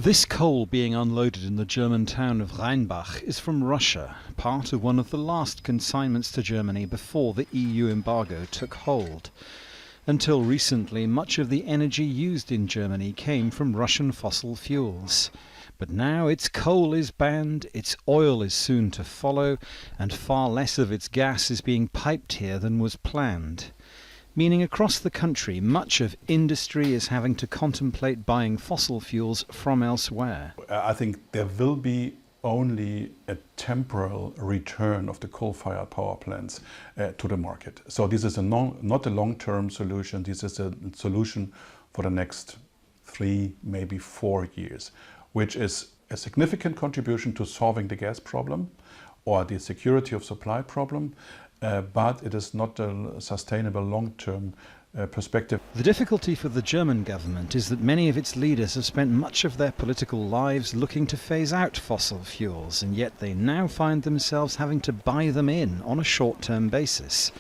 This coal being unloaded in the German town of Rheinbach is from Russia, part of one of the last consignments to Germany before the EU embargo took hold. Until recently, much of the energy used in Germany came from Russian fossil fuels. But now its coal is banned, its oil is soon to follow, and far less of its gas is being piped here than was planned. Meaning across the country, much of industry is having to contemplate buying fossil fuels from elsewhere. I think there will be only a temporal return of the coal-fired power plants to the market. So this is not a long-term solution. This is a solution for the next 3, maybe 4 years, which is a significant contribution to solving the gas problem or the security of supply problem. But it is not a sustainable long-term perspective. The difficulty for the German government is that many of its leaders have spent much of their political lives looking to phase out fossil fuels, and yet they now find themselves having to buy them in on a short-term basis.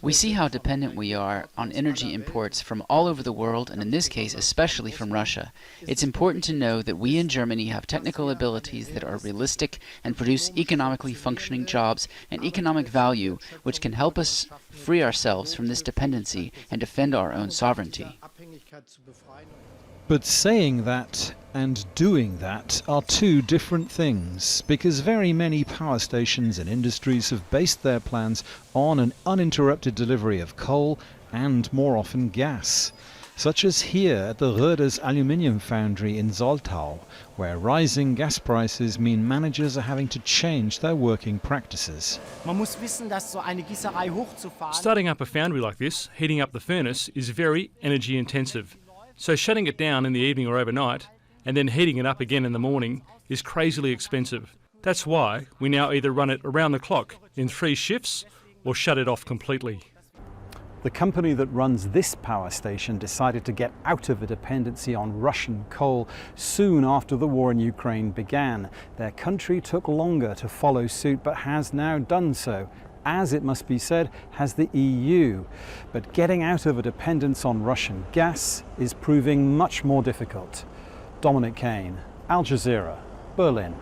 We see how dependent we are on energy imports from all over the world, and in this case especially from Russia. It's important to know that we in Germany have technical abilities that are realistic and produce economically functioning jobs and economic value, which can help us free ourselves from this dependency and defend our own sovereignty. But saying that and doing that are two different things, because very many power stations and industries have based their plans on an uninterrupted delivery of coal and more often gas, such as here at the ROEDERS aluminium foundry in Soltau, where rising gas prices mean managers are having to change their working practices. Starting up a foundry like this, heating up the furnace, is very energy intensive. So shutting it down in the evening or overnight, and then heating it up again in the morning, is crazily expensive. That's why we now either run it around the clock in 3 shifts or shut it off completely. The company that runs this power station decided to get out of a dependency on Russian coal soon after the war in Ukraine began. Their country took longer to follow suit, but has now done so, as it must be said, has the EU. But getting out of a dependence on Russian gas is proving much more difficult. Dominic, Kane, Al Jazeera, Berlin.